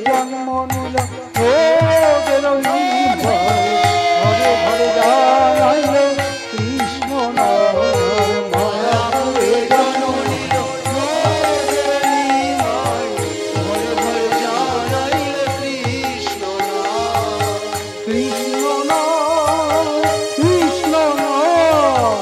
জন্ম নিল ওদের নির্ভয় ঘরে ঘরে জানাইল কৃষ্ণ নাম মায়াপুরে জন্ম নিল ওদের নির্ভয় ঘরে ঘরে জানাইল কৃষ্ণ নাম কৃষ্ণ নাম কৃষ্ণ নাম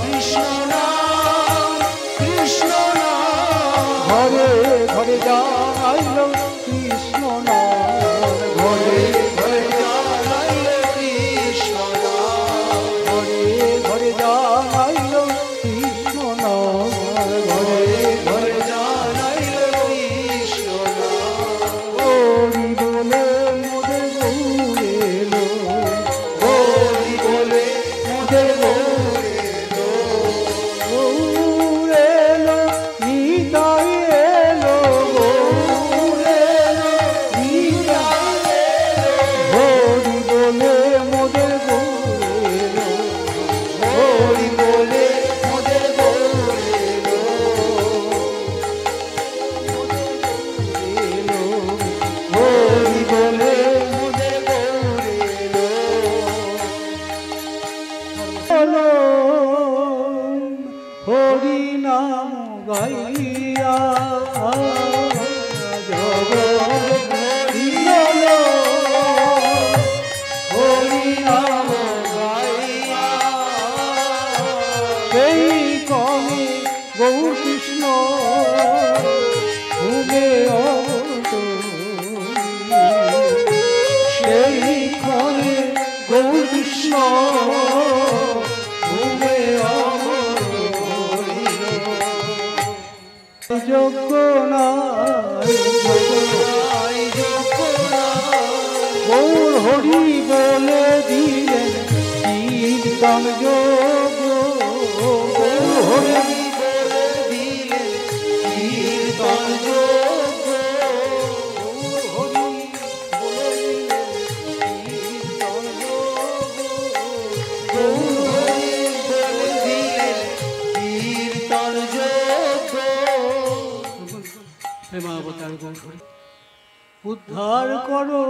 কৃষ্ণ নাম কৃষ্ণ নাম ঘরে ঘরে জানাইল কৃষ্ণ নাম ঘরে ঘরে জানাইল কৃষ্ণ নাম ঘরে ঘরে জানাইল কৃষ্ণ নাম ঘরে ঘরে জানাইল কৃষ্ণ নাম হরি বলে মোদের গৌর এলো হরি বলে মোদের গৌর এলো গৌর এলো নিতাই এলো গৌর এলো নিতাই এলো হরি বলে মোদের গৌর এলো হরি বলে মোদের গৌর এলো হরি বলে মোদের গৌর এলো হরি নাম গাইয়া জগৎ হরিল হরি নাম গাইয়া সেই কমে গৌর কৃষ্ণ ভূমে সেই ক্ষণে গৌর কৃষ্ণ ভূমে যোগ্য নাই গৌর হরি বলে দিলেন কীর্তন যোগ্য গৌর হরি বলে দিলেন কীর্তন যোগ্য গৌর হরি বলে দিলেন কীর্তন যোগ্য গৌর হরি বলে দিলেন কীর্তন যোগ্য প্রেমাবতার গৌর উদ্ধার করো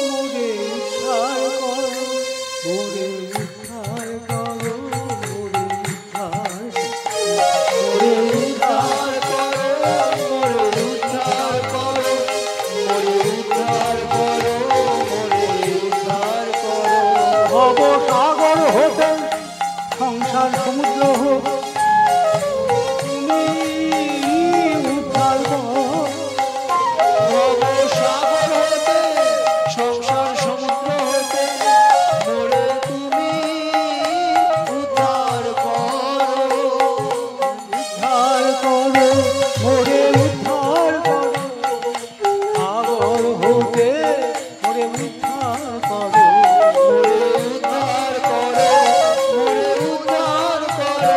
মোরে উদ্ধার করো মোরে উদ্ধার করো মোরে উদ্ধার করো মোরে উদ্ধার করো মোরে উদ্ধার করো মোরে উদ্ধার করো ভব সাগর হতে সংসার সমুদ্র হোক তুমি উদ্ধার করো সাগর হতে সংসার সমুদ্র হতে মোরে তুমি উদ্ধার করো মোরে উদ্ধার করো সাগর হতে মোরে উদ্ধার করো মোরে উদ্ধার করো মোরে উদ্ধার করো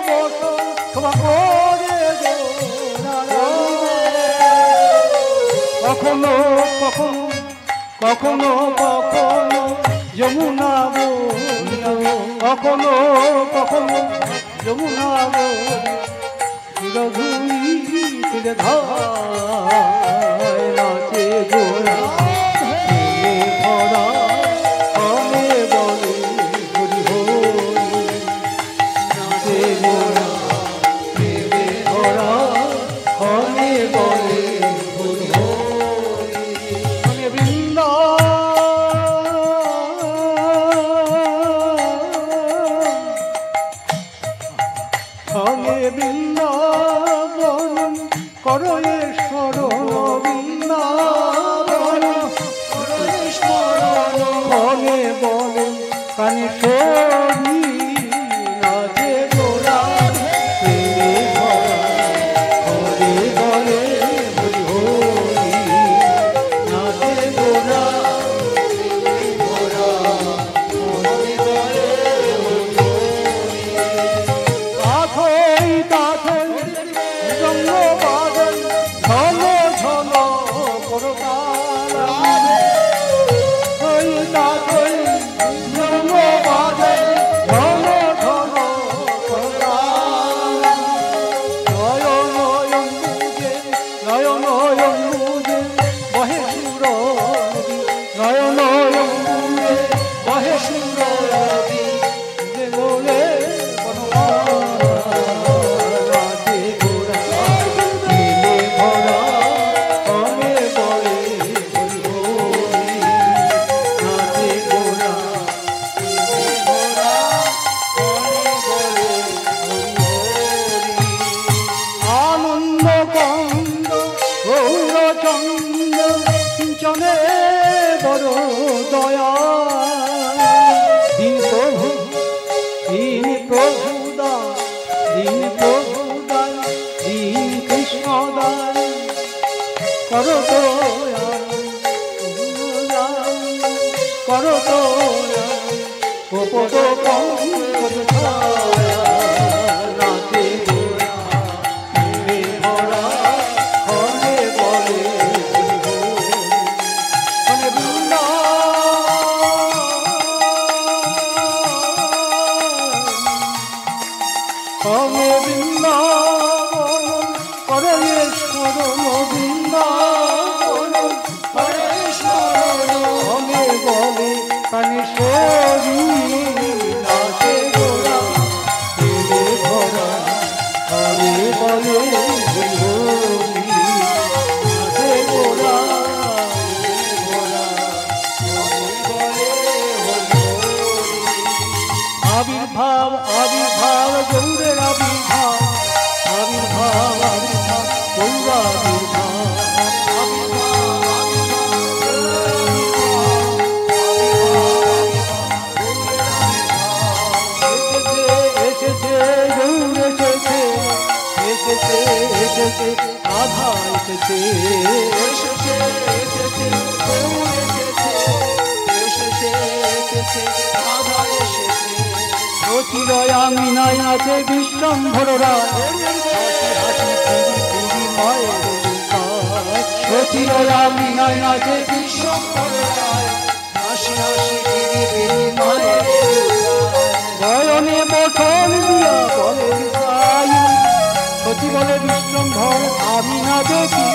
বসো ক্ষমা করে কখনো কখনো কখনো কখনো যমুনা কখনো কখনো যমুনা ধুই তুলে ধায় নাচে গোরা ভরা কমে বলে হরি হরি নাচে গোরা প্রেমে ভরা কমে বলে হরি হরি মানে বৃন্দা সঙ্গে বৃন্দাবন করয়ে স্মরণ বৃন্দাবন করয়ে স্মরণ ফলে বলে কানে শোনি নাচে গোরা প্রেমে ভরা হরে বলে হরি হরি নাচে গোরা প্রেমে ভরা হরে বলে চলে বড় দয়া দিন প্রভু দান দিন প্রভু দান দিন কৃষ্ণ দান করো দয়া করো দয়া গোপদ পঙ্কজ ছায়া নাচে গোরা প্রেমে ভরা হরে বলে হরে বৃন্দাবন হরে স্মরণ বৃন্দাবন হরে স্মরণ হরে বলে কানেশ্বরী নাচে গোরা প্রেমে ভরা হরে বলে হরি হরি নাচে গোরা ভরা হরে বলে হরি হরি আবির্ভাব আবির্ভাব গৌরের আবির্ভাব আবির্ভাব আবির্ভাব গৌর আবির্ভাব এসেছে গৌর এসেছে এসেছে এসেছে রাধা এসেছে এসেছে এসেছে গৌর এসেছে এসেছে এসেছে রাধা এসেছে চিরয় আমি নাই আছে বিশ্বম্ভর রায় চিরয় আমি নাই আছে বিশ্বম্ভর রায় হাসি হাসি বয়নে বসন দিয়া বলে সতী বলে বিশ্বম্ভর আমি না দেখি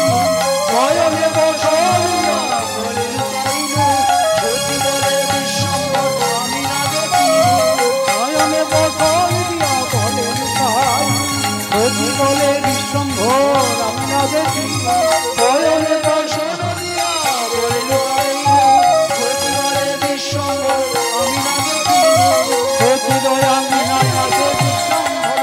বয়নে বসন দিয়া বলে সতী বলে বিশ্বম্ভর আমি না দেখি বয়নে বসন দিয়া বলে সতী বলে বিশ্বম্ভর আমি না দেখি বয়নে বসন দিয়া বলে সতী বলে বিশ্বম্ভর আমি না দেখি সতী বলে আমি না দেখি বিশ্বম্ভর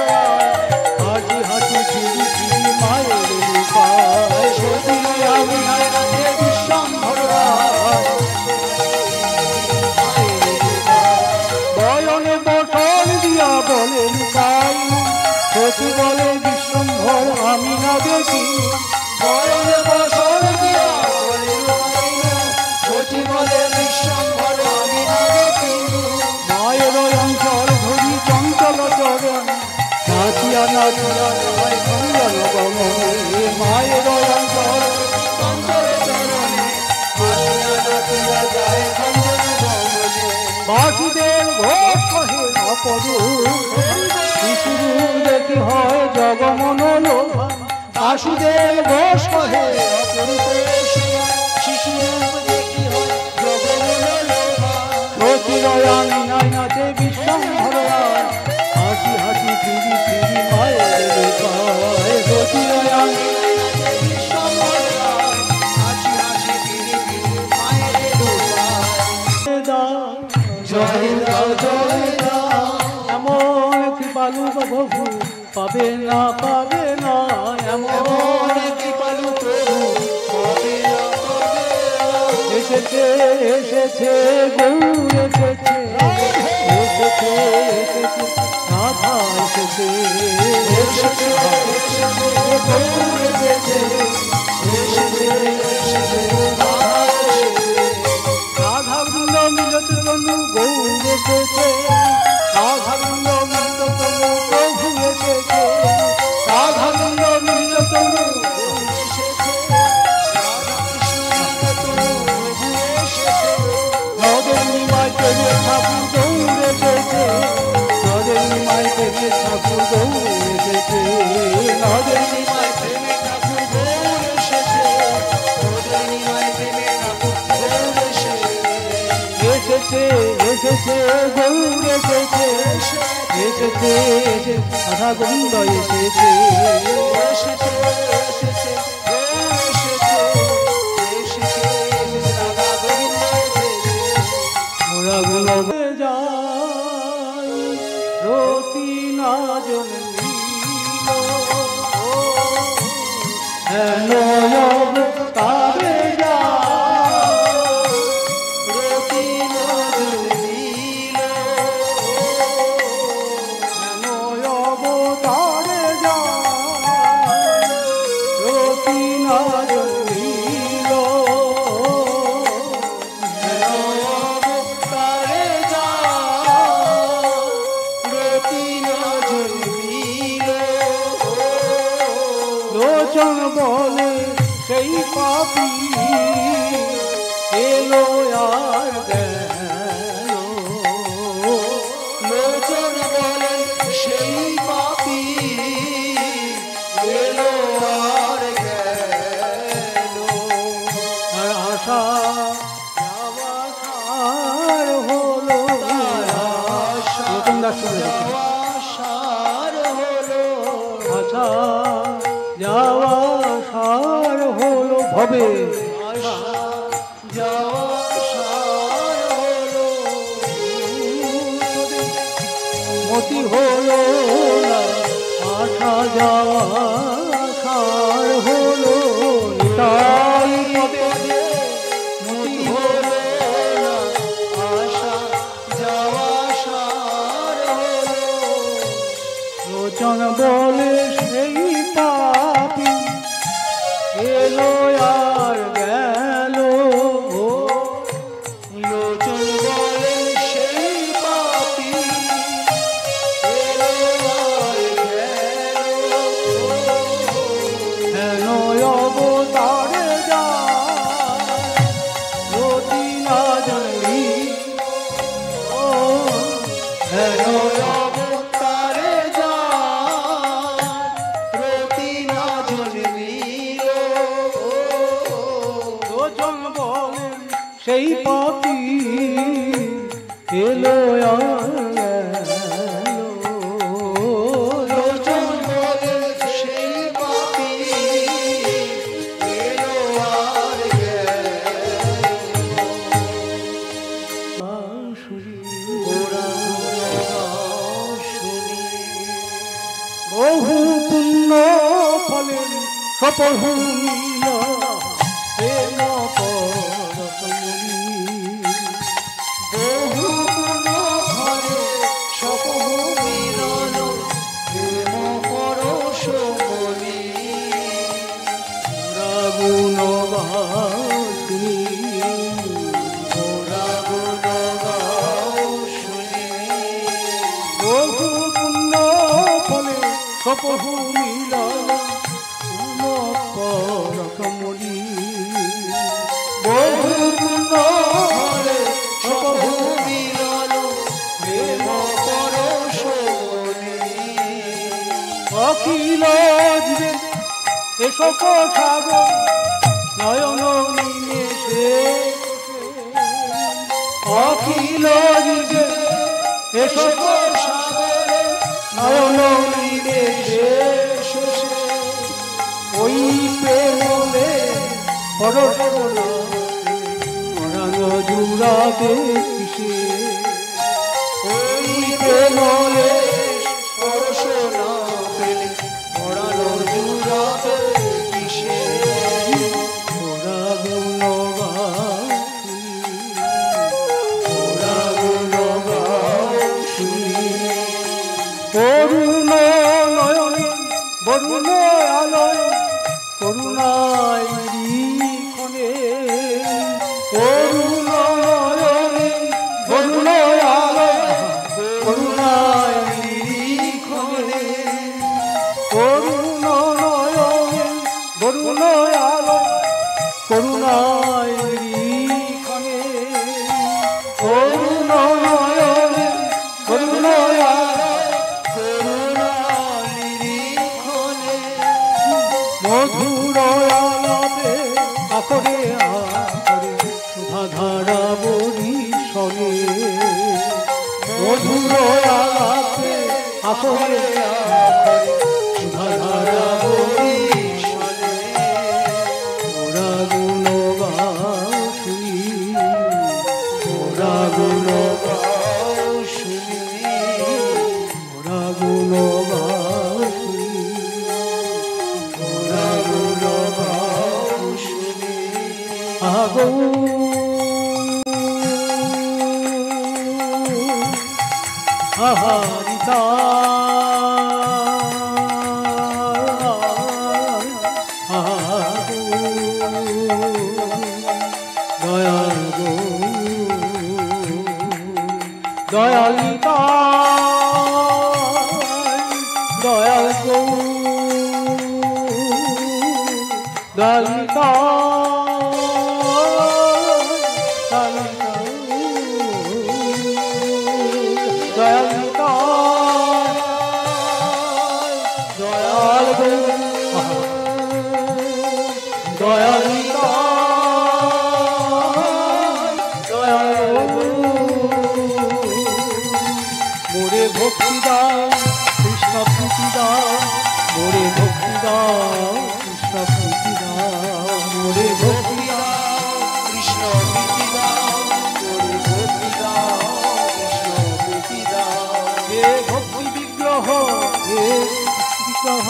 হাসি হাসি ফিরি ফিরি মায়ের পায় সতী বলে আমি না দেখি বিশ্বম্ভর বয়নে বসন দিয়া বলে লুকাই সতী বলে বিশ্বম্ভর আমি না দেখি বয়নে নাচিয়া নাচিয়া যায় খঞ্জন গমনে মায়ের অন্তর চঞ্চল চরণে নাচিয়া নাচিয়া যায় খঞ্জন গমনে বাসুদেব ঘোষ কহে অপরূপ শিশুর দেখি হয় জগমন লোভা বাসুদেব ঘোষ কহে অপরূপ শিশুর দেখি হয় জগমন লোভা রতিরয়ামি নাচে বিশ্বম্ভরা হাসি হাসি ফিরি ফিরি মায়ের লোকায় রতিরয়ামি নাচে বিশ্বম্ভরা হাসি হাসি ফিরি ফিরি মায়ের লোকায় জয় দাও জয় দাও এমন কৃপালু প্রভু পাবে না এমন কৃপালু প্রভু পাবে না এসেছে এসেছে গৌর এসেছে এসেছে এসেছে রাধা এসেছে এসেছে গৌর এসেছে এসেছে এসেছে রাধা বৃন্দ মিলত তনু গৌর এসেছে রাধা বৃন্দ মিলত তনু প্রভু এসেছে রাধা বৃন্দ মিলত তনু ঠাকুর গৌর এসেছে নদেনী মাই প্রেমে ঠাকুর গৌর এসেছে নদেনী মাই প্রেমে ঠাকুর গৌর এসেছে নদেনী মাই প্রেমে ঠাকুর গৌর এসেছে এসেছে এসেছে গৌর এসেছে এসেছে রাধা গোবিন্দ এসেছে এসেছে এসেছে রতি না জন্মিল তারে যা রতি না জন্মিল তারে যা রতি না জন্মিল লোচন বলে সেই পাপি এলো আর গেল লোচন বলে সেই পাপি এলো আর গেল আর আশা যাওয়া সার হলো নতুন দাস সার হলো আশা যাওয়া সার হলো ভবে যাওয়া সার হলো মতি হলো না আশা যাওয়া সার হলো নিতাই পদে মতি হলো না আশা যাওয়া সার হলো লোচন বলে সেই পাপি এলো আর গেল লোচন বলে সেই পাপি এলো আর গেল হেন অবতারে যা রতি না জন্মি হেন অবতারে যা রতি না জন্মিল লোচন বলে সেই পাপি এলো আর লোচন বলে সেই পাপি এলো আর বহু পুণ্য ফলের সপহু প্রেম পরশমণি বহু পুণ্য ফলে সপহু মিলন প্রেম পরশমণি গুণ বাসুনি গুণ বাসুনি বহু পুণ্য ফলে সপহু মিলন পরকমণি বহু পূর্ণ হরে সপহু মিলন প্রেম পরশমণি অখিল জীবে এসক সাগর নয়ন নিমেষে অখিল জীবে এসক সাগর নয়ন নিমেষে ওই প্রেমে পরশনা পরাণ জুড়াতে কিসে ওই প্রেমে পরশনা পেলে পরাণ জুড়াতে কিসে ওরা করুণ নয়নে বরুণ আলয় করুণায় নিরীক্ষণে করুণ নয়নে বরুণ আলয় করুণায় নিরীক্ষণে করুণ নয়নে বরুণ আলয় করুণায় নিরীক্ষণে করুণ নয়নে বরুণ মধুর আলাপে আকরে আকরে সুধাধারা বরিশনে মধুর আলাপে আকরে আকরে সুধাধারা বরিশনে ওরা গুণ শুনি ওরা গুণ শুনি ওরা গুণ আগো আহারিতা দয়াল গো দয়ালিতা দয়াল গো দয়ালিতা মোরে ভক্তি দাও কৃষ্ণ প্রীতি দাও মোরে ভক্তি দাও কৃষ্ণ প্রীতি দাও মোরে ভক্তি দাও কৃষ্ণ প্রীতি দাও মোরে ভক্তি দাও কৃষ্ণ প্রীতি দাও হে ভক্তি বিগ্রহ হে বিগ্রহ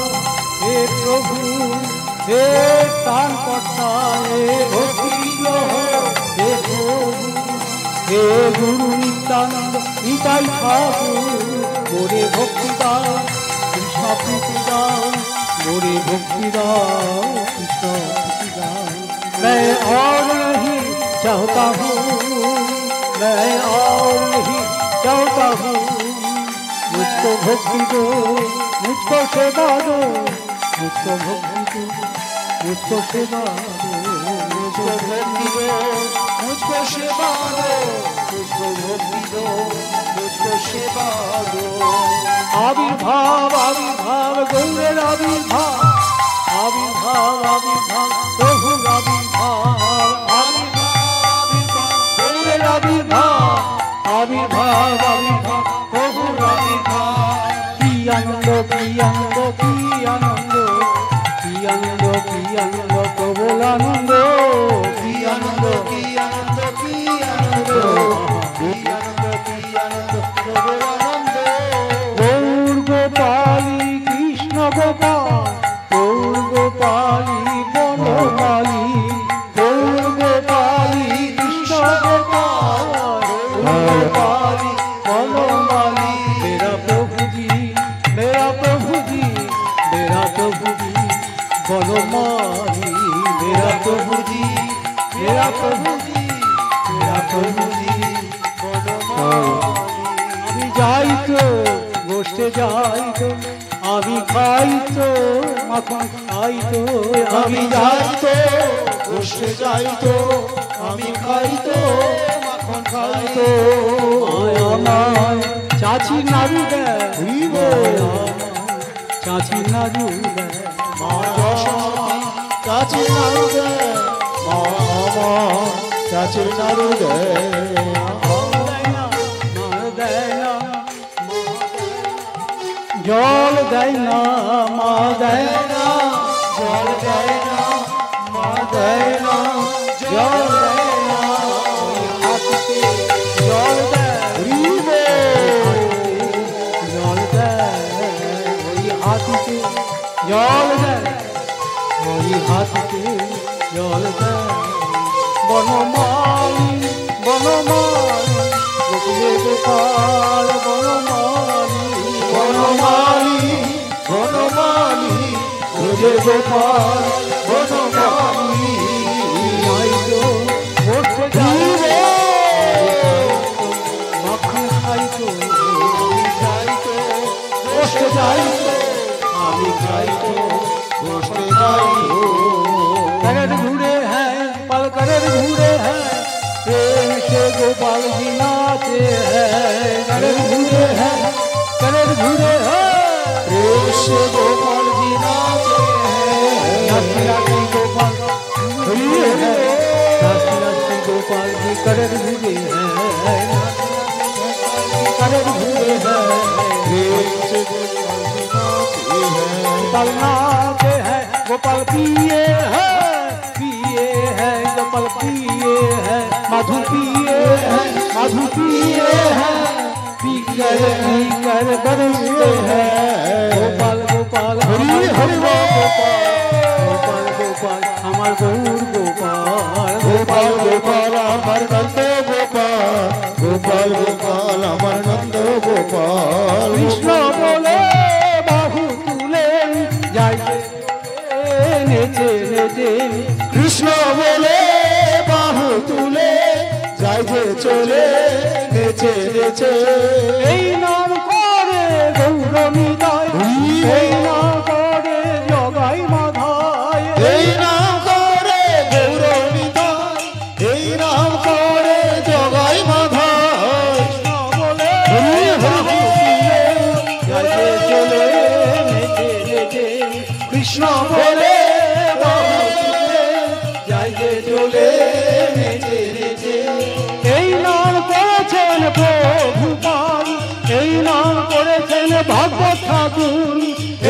হে প্রভু হে প্রাণ কর্তা হে ভক্তি বিগ্রহ হে প্রভু হে গুরু নিত্যানন্দ নিতাই ঠাকুর মোরে ভক্তি দাও কৃষ্ণ প্রীতি দাও মোরে ভক্তি দাও কৃষ্ণ প্রীতি दाओ। मैं और नहीं चाहता हूँ, मैं और नहीं चाहता हूँ, मुझको भक्ति दो, मुझको सेवा दो, मुझको भक्ति दो, मुझको सेवा दो, मुझको भक्ति दो, मुझको सेवा दो, मुझको भक्ति दो, मुझको सेवा दो। आविर्भाव आविर्भाव गौरेर आविर्भाव, आविर्भाव आविर्भाव प्रभुर आविर्भाव, आविर्भाव गौरेर आविर्भाव, आविर्भाव आविर्भाव प्रभुर आविर्भाव। কি আনন্দ কি আনন্দ কি আনন্দ কি আনন্দ কি আনন্দ প্রবল আনন্দ, কি আনন্দ কি আনন্দ কি আনন্দ কি আনন্দ কি আনন্দ প্রবল আনন্দ। গৌর গোপালী কৃষ্ণ গোপাল, গৌর গোপালী বনমালী, গৌর গোপালী কৃষ্ণ গোপাল, গৌর গোপালী বনমালী। मेरा प्रभु जी, मेरा प्रभु जी, मेरा प्रभु जी बनमाली, मेरा प्रभु जी, मेरा प्रभु जी, मेरा प्रभु जी बनमाली। আমি যাই তো গোষ্ঠে যাই তো, আমি খাই তো মাখন খাই তো আমি যাই তো বসে যাই তো আমি খাই তো মাখন খাই তো আমার চাচি নাড়ু দেয় চাচি নাড়ু দেয় মা যশোমতী চাচি নাড়ু দেয় মা আমার চাচির নাড়ু দেয় জল দেয় না মা দেয় না জল দেয় না মা দেয় না জল দেয় না হাতে জল দেয় জল দেয় ওই হাতে জল দেয় ওই হাতে জল দেয় বনমালী বনমালী গোকুলে গোপাল বনমালী বনমালী বনমালী গোকুলে গোপাল বনমালী বসে যাই মাখন খাই তো যাই তো বসে যাই তো আমি খাই তো বসে যাই তো करर घूरे हैं पल करर घूरे हैं प्रेम से गोपाल जी नाचे हैं करर घूरे हैं करर घूरे हैं प्रेम से गोपाल जी नाचे हैं नाची नाची गोपाल घूरे हैं नाची नाची गोपाल जी करर घूरे हैं करर घूरे हैं प्रेम से गोपाल जी नाचे हैं गोपाल नाचे हैं गोपाल पिए हैं गोपाल पिए है मधु पिए है मधु पिए है पीकर बरसते हैं गोपाल गोपाल हरि हरि गोपाल गोपाल हमार गौर गोपाल गोपाल गोपाल अमर नंद गोपाल गोपाल गोपाल अमर नंद गोपाल कृष्ण बोले बाहु तुले जाए नेचे नेचे कृष्ण बोले बाहु तुले जाय जे चले नेचे नेचे এই নাম করে গৌরমিতায় এই নাম করে জগাই মাধায় এই নাম করে গৌরবিতায় এই নাম করে জগাই মাধায় বলে হরি হরি যাইতে চলে নেচে নেচে কৃষ্ণ বলে যাইতে চলে নেচে নেচে এই নাম করেছেন প্রভুপাল এই নাম করেছেন ভাগবত ঠাকুর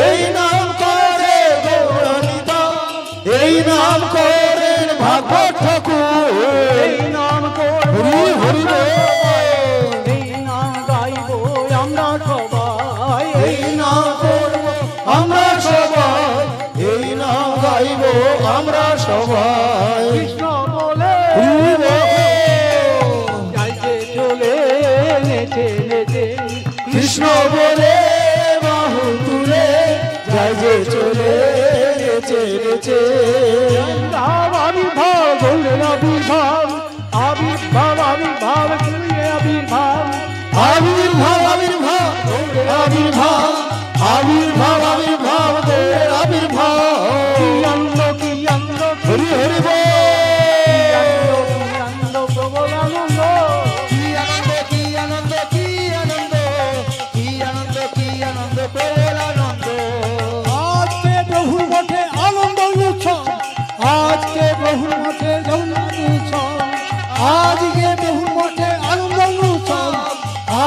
এই নাম করে গৌরবিতায় এই নাম করেন ভাগবত ঠাকুর এই নাম করব হরি হরি এই নাম গাইব আমরা সবাই এই নাম করব আমরা সবাই এই নাম গাইব আমরা সবাই কৃষ্ণ বলে যাইতে চলে নেচে নেচে কৃষ্ণ বলে বাহু তুলে যাই যে চলে নেচে নেচে আবির্ভাব গৌরের আবির্ভাব আবির্ভাব আবির্ভাব গৌরের আবির্ভাব আবির্ভাব আবির্ভাব গৌরের আবির্ভাব আবির্ভাব আবির্ভাব গৌরের আবির্ভাব কি আনন্দ কি আনন্দ হরি হরি বল কি আনন্দ প্রবল আনন্দ কি আনন্দ কি আনন্দ কি আনন্দ কি আনন্দ কি আনন্দ প্রবল আনন্দ আজকে প্রভু মঠে আনন্দ উৎসব আজকে প্রভু মঠে জগন্নাথ উৎসব আজকে প্রভু মঠে আনন্দ উৎসব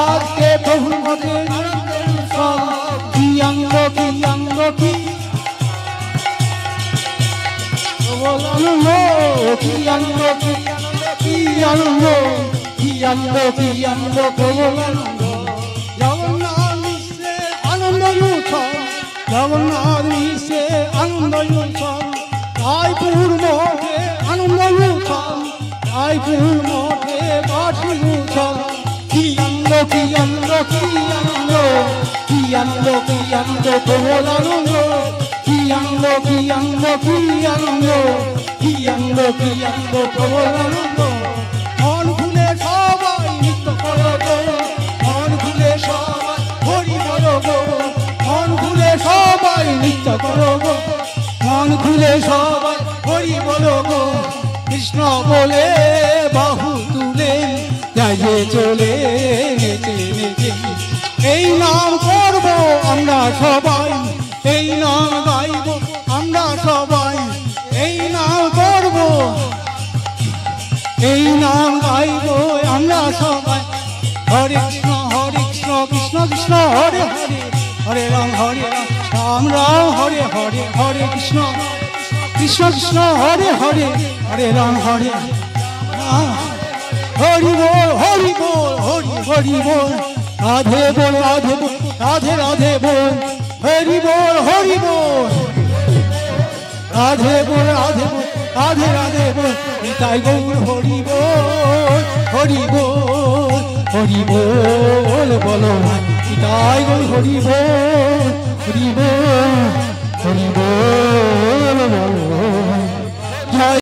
আজকে প্রভু মঠে আনন্দ উৎসব কি আনন্দ কি আনন্দ কি কি আনন্দ কি আনন্দ কি আনন্দ কি আনন্দ প্রবল আনন্দ জগন্নাথ বিশ্বে আনন্দ উৎসব জগন্নাথ বিশ্বে আনন্দ উৎসব রায়পুর মঠে আনন্দ উৎসব রায়পুর মঠে বার্ষিক উৎসব কি আনন্দ কি আনন্দ কি আনন্দ কি আনন্দ কি আনন্দ প্রবল আনন্দ কি আনন্দ কি আনন্দ কি আনন্দ কি আনন্দ কি আনন্দ প্রবল আনন্দ মন খুলে সবাই নৃত্য করো গো মন খুলে সবাই হরি বলো গো মন খুলে করো গো মন খুলে সবাই হরি বলো গো কৃষ্ণ বলে বাহু তুলে যায় যে চলে নেচে নেচে এই নাম করব আমরা সবাই এই নাম গাইব আমরা সবাই এই নাম করব এই নাম গাইব আমরা সবাই হরে কৃষ্ণ কৃষ্ণ কৃষ্ণ হরে হরে হরে রাম রাম রাম হরে হরে হরে কৃষ্ণ কৃষ্ণ কৃষ্ণ হরে হরে হরে রাম হরি বল হরি বল হরি বল রাধে বল রাধে বল রাধে রাধে বল হরি বল রাধে বল রাধে বল রাধে রাধে বল নিতাই গৌর হরি বল বলো নিতাই গৌর হরি বল হরি বল